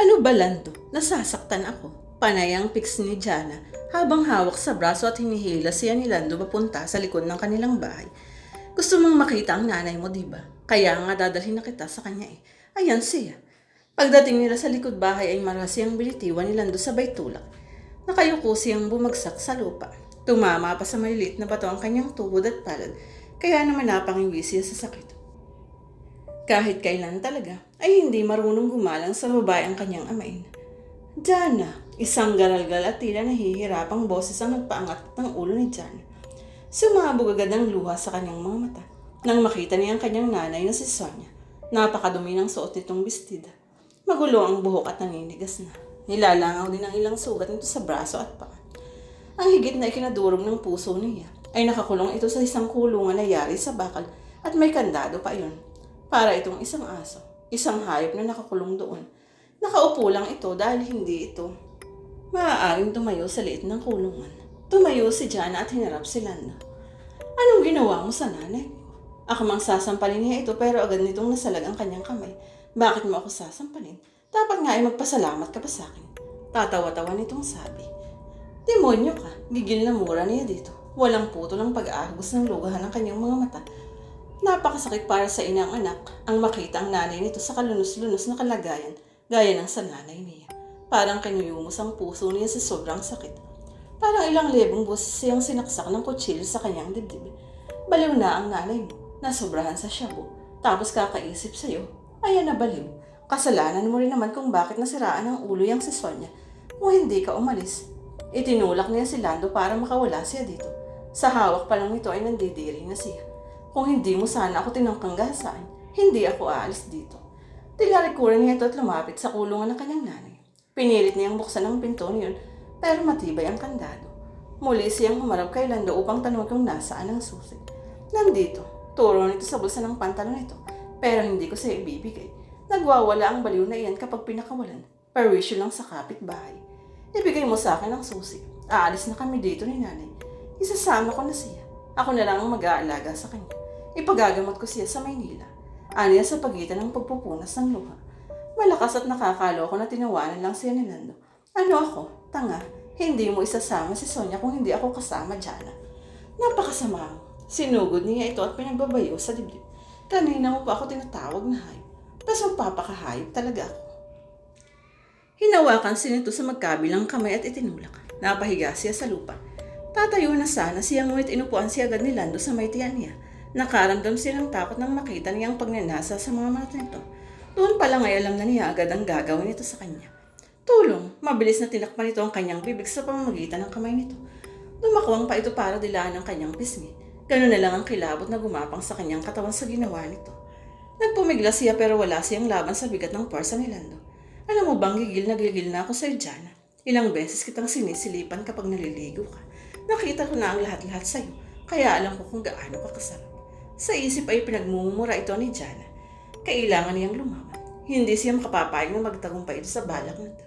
Ano ba, Lando? Nasasaktan ako. Panay ang pics ni Jana habang hawak sa braso at hinihila siya ni Lando papunta sa likod ng kanilang bahay. Gusto mong makita ang nanay mo, diba? Kaya nga dadalhin na kita sa kanya eh. Ayan siya. Pagdating nila sa likod bahay ay marasi ang binitiwan ni Lando sabay tulak. Nakayuko siyang bumagsak sa lupa. Tumama pa sa maliliit na bato ang kanyang tuhod at palad, kaya naman napangiwi siya sa sakit. Kahit kailan talaga ay hindi marunong gumalang sa babae ang kanyang amain. Jana, isang garalgal at tila nahihirapang boses ang nagpaangat ng ulo ni Jana. Sumabog agad ang luha sa kanyang mga mata nang makita niya ang kanyang nanay na si Sonia. Napakadumi ng suot nitong bestida. Magulo ang buhok at naninigas na. Nilalangaw din ang ilang sugat nito sa braso at paa. Ang higit na ikinadurog ng puso niya ay nakakulong ito sa isang kulungan na yari sa bakal at may kandado pa iyon. Para itong isang aso, isang hayop na nakakulong doon. Nakaupo lang ito dahil hindi ito maaaring tumayo sa liit ng kulungan. Tumayo si Jana at hinarap si Lando. Anong ginawa mo sa nanay ko? Ako mang sasampalin niya ito pero agad nitong nasalag ang kanyang kamay. Bakit mo ako sasampalin? Dapat nga ay magpasalamat ka pa sa akin. Tatawa-tawa nitong sabi. Demonyo ka, gigil na mura niya dito. Walang puto ng pag-aagos ng lugahan ng kanyang mga mata. Napakasakit para sa inang anak ang makita ang nanay nito sa kalunos-lunos na kalagayan gaya ng sa nanay niya. Parang kinuyumos ang puso niya sa sobrang sakit. Parang ilang lebong boses siyang sinaksak ng kutsilyo sa kanyang dibdib. Baliw na ang nanay mo, nasobrahan sa shabu, tapos kakaisip sa'yo, ayan na baliw. Kasalanan mo rin naman kung bakit nasiraan ang ulo yang si Sonia kung hindi ka umalis. Itinulak niya si Lando para makawala siya dito. Sa hawak pa lang nito ay nandidiri na siya. Kung hindi mo sana ako tinangkang gasaan, hindi ako aalis dito. Tilarikuran niya ito at lumapit sa kulungan ng kanyang nanay. Pinilit niyang buksan ang pinto niyon, pero matibay ang kandado. Muli siyang humarap kay Lando upang tanong kung nasaan ang susi. Nandito, turo nito sa bulsa ng pantalon nito, pero hindi ko siya ibibigay. Nagwawala ang baliw na iyan kapag pinakawalan. Perwisyo lang sa kapitbahay. Ibigay mo sa akin ang susi. Aalis na kami dito ni nanay. Isasama ko na siya. Ako na lang ang mag-aalaga sa kanya. Ipagagamot ko siya sa Maynila. Aniya sa pagitan ng pagpupunas ng luha. Malakas at nakakaloko na tinawanan lang siya ni Lando. Ano ako? Tanga. Hindi mo isasama si Sonia kung hindi ako kasama, Jana. Napakasama mo. Sinugod niya ito at pinagbabayo sa dibdib. Kanina mo pa ako tinatawag na hayop. Tapos magpapakahayop talaga ako. Hinawakan siya nito sa magkabilang kamay at itinulak. Napahiga siya sa lupa. Tatayo na sana siya ngunit inupuan siya agad ni Lando sa may tiyan niya. Nakaramdam siya ng takot nang makita niyang pagnanasa sa mga mata nito. Doon pa lang ay alam na niya agad ang gagawin nito sa kanya. Tulong! Mabilis na tinakpan nito ang kanyang bibig sa pamamagitan ng kamay nito. Dumakwang pa ito para dilaan ang kanyang pisngi. Ganun na lang ang kilabot na gumapang sa kanyang katawan sa ginawa nito. Nagpumigla siya pero wala siyang laban sa bigat ng parsa ni Lando. Alam mo bang gigil na ako sa Jana? Ilang beses kitang sinisilipan kapag naliligo ka. Nakita ko na ang lahat-lahat sa'yo, kaya alam ko kung gaano ka kasarap. Sa isip ay pinagmumura ito ni Jana. Kailangan niyang lumaban. Hindi siya makapapayag na magtagumpay ito sa balak nito.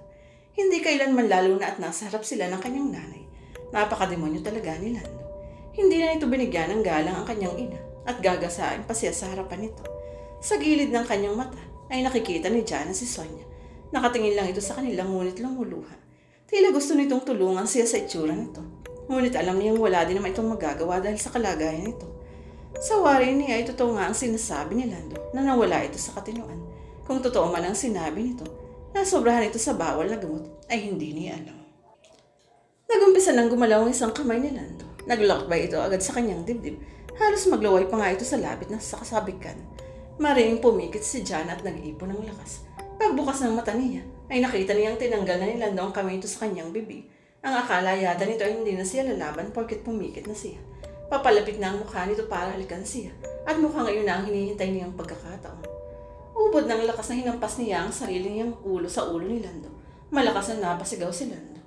Hindi kailanman lalo na at nasa harap sila ng kanyang nanay. Napakademonyo talaga ni Lando. Hindi na ito binigyan ng galang ang kanyang ina at gagasain pa siya sa harapan nito. Sa gilid ng kanyang mata ay nakikita ni Jana si Sonia. Nakatingin lang ito sa kanilang ngunit lumuluha. Tila gusto nitong tulungan siya sa itsura nito. Ngunit alam niyang wala din naman itong magagawa dahil sa kalagayan nito. Sa wari niya ay totoo nga ang sinasabi ni Lando na nawala ito sa katinuan. Kung totoo man ang sinabi nito, na sobrahan ito sa bawal na gamot ay hindi niya alam. Nagumpisa nang gumalaw ang isang kamay ni Lando. Naglakbay ito agad sa kanyang dibdib. Halos maglaway pa nga ito sa lapit na sa kasabikan. Maring pumikit si Jana at nag-ipon ng lakas. Pagbukas ng mata niya, ay nakita niyang tinanggal na ni Lando ang kamay nito sa kanyang bibig. Ang akala yata nito ay hindi na siya lalaban porket pumikit na siya. Papalapit na ang mukha nito para halikan siya at mukha ngayon na ang hinihintay niyang pagkakataon. Ubod ng lakas na hinampas niya ang sarili niyang ulo sa ulo ni Lando. Malakas na napasigaw si Lando.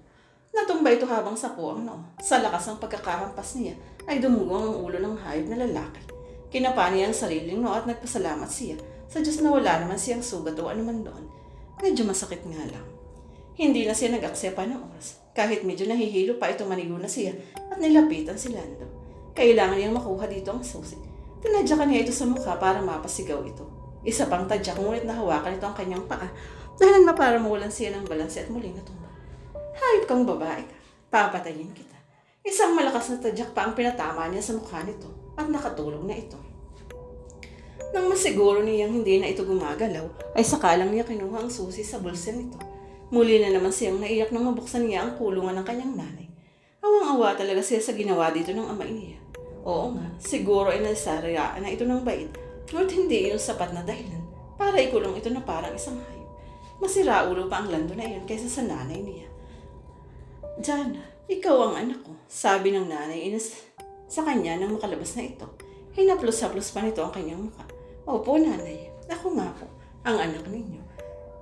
Natumba ito habang sapo ang noo. Sa lakas ng pagkakahampas niya ay dumugong ang ulo ng hayop na lalaki. Kinapa niya ang sariling noo at nagpasalamat siya sa Diyos na wala naman siyang sugat o anuman doon. Medyo masakit nga lang. Hindi na siya nag-aksaya pa ng oras. Kahit medyo nahihilo pa ito manigo na siya at nilapitan si Lando. Kailangan niyang makuha dito ang susi. Tinadyakan niya ito sa mukha para mapasigaw ito. Isa pang tadyak ngunit nahawakan ito ang kanyang paa Dahilan ba para mawalan siya ng balanse at muling natumba? Hayop kang babae ka. Papatayin kita. Isang malakas na tadyak pa ang pinatama niya sa mukha nito at nakatulog na ito. Nang masiguro niyang hindi na ito gumagalaw, ay sakalang niya kinuha ang susi sa bulsa nito. Muli na naman siyang naiyak nang mabuksan niya ang kulungan ng kanyang nanay. Awang-awa talaga siya sa ginawa dito ng ama niya. Oo nga, siguro ay nasarayaan na ito ng bait, ngunit hindi iyon sapat na dahilan para ikulong ito na parang isang hayop. Masira ulo pa ang lando na iyon kaysa sa nanay niya. Jana, ikaw ang anak ko, sabi ng nanay sa kanya nang makalabas na ito. Hinaplos-haplos pa nito ang kanyang mukha. Opo, nanay, ako nga po, ang anak ninyo.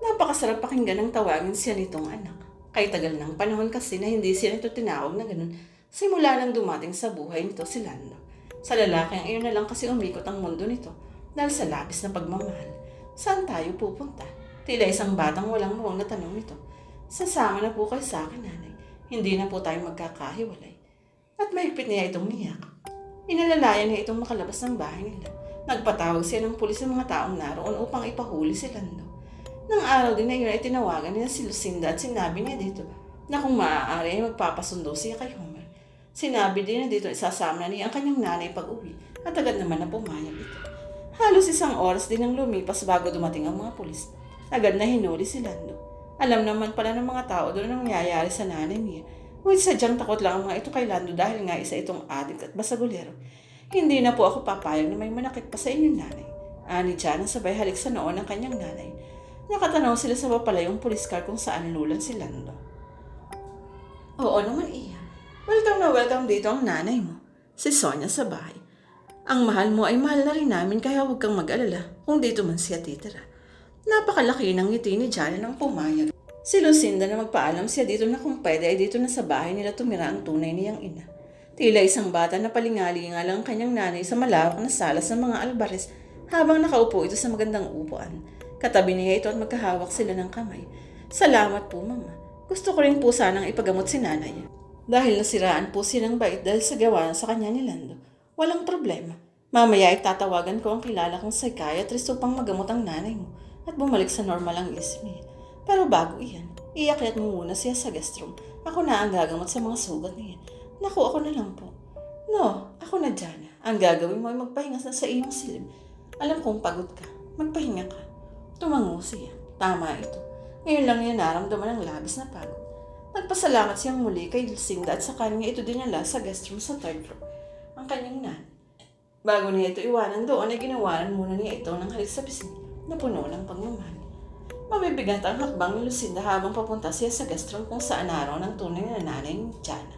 Napakasarap pakinggan ng tawagin siya nitong anak. Kay tagal ng panahon kasi na hindi siya nito tinawag na ganun simula nang dumating sa buhay nito si Lando. Sa lalaki ang iyon na lang kasi umikot ang mundo nito dahil sa labis na pagmamahal. Saan tayo pupunta? Tila isang batang walang muwang na tanong nito. Sasama na po kayo sa akin, nanay. Hindi na po tayo magkakahiwalay. At mahigpit niya itong niyak. Inalalayan niya itong makalabas ng bahay nila. Nagpatawag siya ng pulis sa mga taong naroon upang ipahuli si Lando. Nang araw din na yun ay tinawagan niya si Lucinda at sinabi niya dito na kung maaari ay magpapasundo siya kay Homer. Sinabi din na dito isasama na niya ang kanyang nanay pag-uwi at agad naman na pumayag ito. Halos isang oras din ang lumipas bago dumating ang mga pulis. Agad na hinuli si Lando. Alam naman pala ng mga tao doon ang nangyayari sa nanay niya. Ngunit sadyang takot lang ang mga ito kay Lando dahil nga isa itong adik at basagulero. Hindi na po ako papayag na may manakit pa sa inyong nanay. Ani Jana sabay halik sa noon ng kanyang nanay. Nakatanaw sila sa papalayong police car kung saan lulan si Lando. Oo naman, Iya. Welcome na welcome dito ang nanay mo, si Sonia sa bahay. Ang mahal mo ay mahal na rin namin kaya huwag kang mag-alala kung dito man siya titira. Napakalaki ng ngiti ni Jana nang pumayag. Si Lucinda na magpaalam siya dito na kung pwede ay dito na sa bahay nila tumira ang tunay niyang ina. Tila isang bata na palingali-nga lang ang kanyang nanay sa malawak na sala sa mga Alvarez habang nakaupo ito sa magandang upuan. Katabi niya ito at magkahawak sila ng kamay. Salamat po, Mama. Gusto ko rin po sanang ipagamot si nanay. Dahil nasiraan po silang bait dahil sa gawa sa kanya ni Lando. Walang problema. Mamaya ay tatawagan ko ang kilala kong psychiatrist upang magamot ang nanay mo at bumalik sa normal ang isip niya. Pero bago iyan, iakyat mo muna siya sa guest room. Ako na ang gagamot sa mga sugat niya. Naku, ako na lang po. No, ako na, Jana. Ang gagawin mo ay magpahinga na sa iyong silid. Alam kong pagod ka. Magpahinga ka. Tumango siya. Tama ito. Ngayon lang niya naramdaman ang labis na pagod. Nagpasalamat siyang muli kay Lucinda at sa kanya ito dinala sa guest room sa 3rd floor. Ang kanyang nanay. Bago niya ito iwanan doon ay ginawanan muna niya ito ng halik sa pisngi na puno ng pagmamahal. Mabibigat ang hakbang ni Lucinda habang papunta siya sa guest room kung saan araw ng tunay na nanay ni Jana.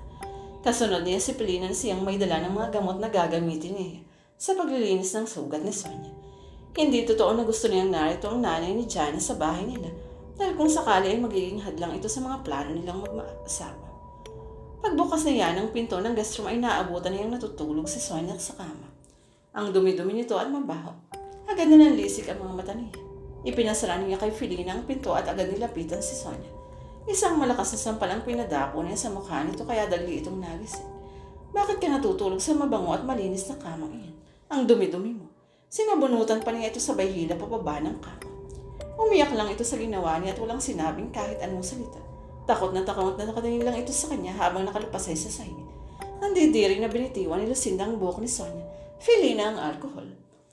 Kasunod niya si Pilinan siyang may dala ng mga gamot na gagamitin niya sa paglilinis ng sugat ni Sonia. Hindi totoo na gusto niyang narito ang nanay ni Jana sa bahay nila dahil kung sakali ay magiging hadlang ito sa mga plano nilang mag-asawa. Pagbukas niya ng pinto ng guest room ay naabutan niyang natutulog si Sonia sa kama. Ang dumi-dumi nito at mabaho. Agad na nanlisik ang mga mata niya. Ipinasara niya kay Felina ang pinto at agad nilapitan si Sonia. Isang malakas na sampalang pinadako niya sa mukha nito kaya dali itong nagising. Bakit ka natutulog sa mabango at malinis na kamang iyan? Ang dumi-dumi mo. Sinabunutan pa niya ito sabay hila pababa ng kama. Umiyak lang ito sa ginawa niya at walang sinabing kahit anong salita. Takot na nakatingin lang ito sa kanya habang nakalupasay sa saingin. Nandidiri na binitiwan ni Lucinda ang buhok ni Sonia. Felina ang alkohol.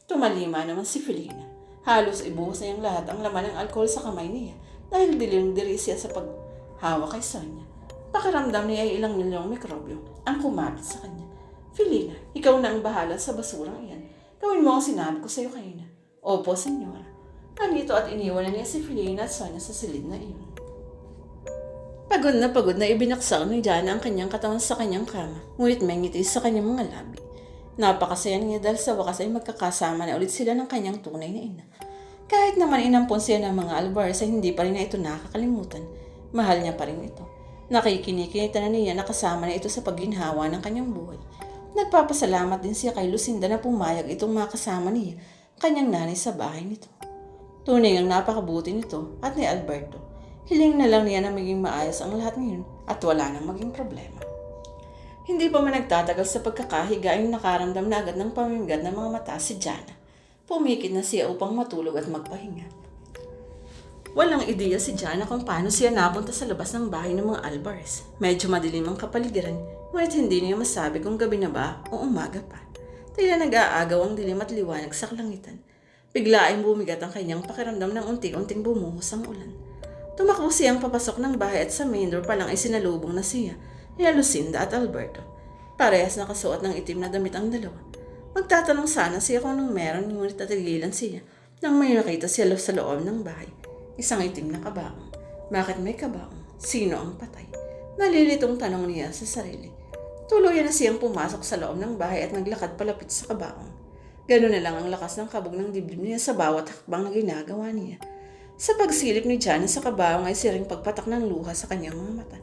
Tumalima naman si Felina. Halos ibuhos na yung lahat ang laman ng alkohol sa kamay niya dahil diling-diri siya sa paghawak kay Sonia. Pakiramdam niya ay ilang milyong mikrobyo ang kumapit sa kanya. Felina, ikaw na ang bahala sa basurang iyan. Gawin mo ang sinabi ko sa iyo kanina. Opo, senyora. Anito at iniwan na niya si Felina at Sonia sa silid na iyon. Pagod na ibinaksak ni Jana ang kanyang katawan sa kanyang kama, ngunit may ngiti sa kanyang mga labi. Napakasaya niya dahil sa wakas ay magkakasama na ulit sila ng kanyang tunay na ina. Kahit naman inampon siya ng mga Alvarez ay hindi pa rin na ito nakakalimutan. Mahal niya pa rin ito. Nakikinikinita na niya na kasama na ito sa pagginhawa ng kanyang buhay. Nagpapasalamat din siya kay Lucinda na pumayag itong makasama niya, kanyang nanay sa bahay nito. Tunay ang napakabuti nito at ni Alberto. Hiling na lang niya na maging maayos ang lahat ngayon at wala nang maging problema. Hindi pa man nagtatagal sa pagkakahiga ay nakaramdam na agad ng pamimigat ng mga mata si Jana. Pumikit na siya upang matulog at magpahinga. Walang ideya si Jana kung paano siya napunta sa labas ng bahay ng mga Alvarez. Medyo madilim ang kapaligiran, ngunit hindi niya masabi kung gabi na ba o umaga pa. Tila nag-aagaw ang dilim at liwanag sa kalangitan. Bigla ay bumigat ang kanyang pakiramdam ng unti-unting bumuhos ang ulan. Tumakbo siyang papasok ng bahay at sa main door pa lang ay sinalubong na siya ni Lucinda at Alberto. Parehas nakasuot ng itim na damit ang dalawa. Magtatanong sana siya kung anong meron, ngunit natigilan siya nang may nakita siya sa loob ng bahay. Isang itim na kabaong. Bakit may kabaong? Sino ang patay? Nalilitong tanong niya sa sarili. Tuluyan na siyang pumasok sa loob ng bahay at naglakad palapit sa kabaong. Ganoon na lang ang lakas ng kabog ng dibdib niya sa bawat hakbang na ginagawa niya. Sa pagsilip ni Jana sa kabaong ay siring pagpatak ng luha sa kanyang mga mata.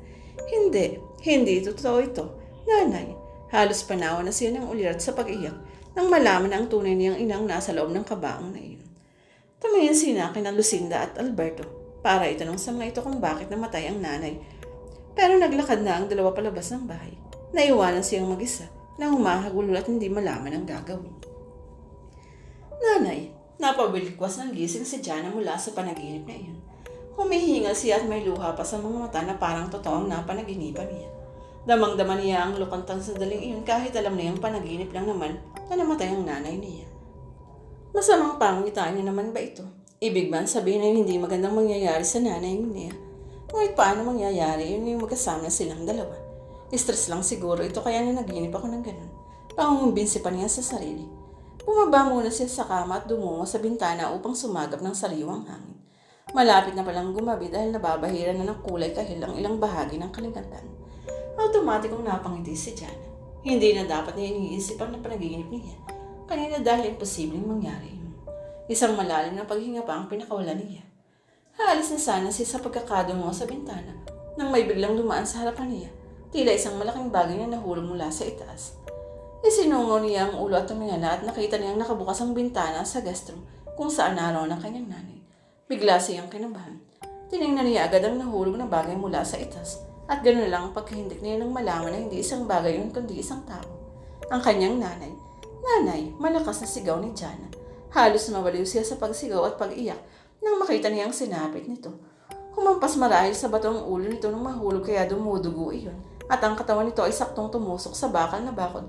Hindi totoo ito. Nanay, halos panawa na siya ng ulirat sa pag-iyak nang malaman na ang tunay niyang inang nasa loob ng kabaong na iyon. Tumingin sina kina Lucinda at Alberto para itanong sa mga ito kung bakit namatay ang nanay. Pero naglakad na ang dalawa palabas ng bahay. Naiwanan siyang mag-isa na humahagulo at hindi malaman ang gagawin. Nanay, napabilikwas ng gising si Jana mula sa panaginip na iyon. Humihingal siya at may luha pa sa mga mata na parang totoong napanaginipan niya. Damang-dama niya ang lukantang sandaling iyon kahit alam niyang panaginip lang naman na namatay ang nanay niya. Masamang pangitain niya naman ba ito? Ibig ba sabihin ay hindi magandang mangyayari sa nanay niya? Ngunit paano mangyayari yun yung magkasama silang dalawa? Stress lang siguro ito kaya naginip ako ng ganun. Pangungumbinsi pa niya sa sarili. Bumaba muna siya sa kama at dumungo sa bintana upang sumagap ng sariwang hangin. Malapit na palang gumabi dahil nababahiran na ng kulay kahil ang ilang bahagi ng kalagatan. Automatikong napangiti si Jana. Hindi na dapat niya iniisipan na panaginip niya. Kanina dahil imposibleng mangyari yun. Isang malalim na paghinga pa ang pinakawalan niya. Haalis na sana siya sa pagkakadungo sa bintana nang may biglang dumaan sa harapan niya. Tila isang malaking bagay na nahulog mula sa itaas. Isinungo niya ang ulo at tumingala at nakita niyang nakabukas ang bintana sa guest room kung saan naroon ang kanyang nanay. Bigla siyang kinabahan. Tinignan niya agad ang nahulog na bagay mula sa itaas at ganoon lang ang pagkahindik niya nang malaman na hindi isang bagay yun kundi isang tao. Ang kanyang nanay. Nanay, malakas na sigaw ni Jana. Halos mawaliw siya sa pagsigaw at pag-iyak nang makita niyang sinapit nito. Humampas marahil sa bato ang ulo nito nang mahulog kaya dumudugo iyon at ang katawan nito ay saktong tumusok sa bakal na bakod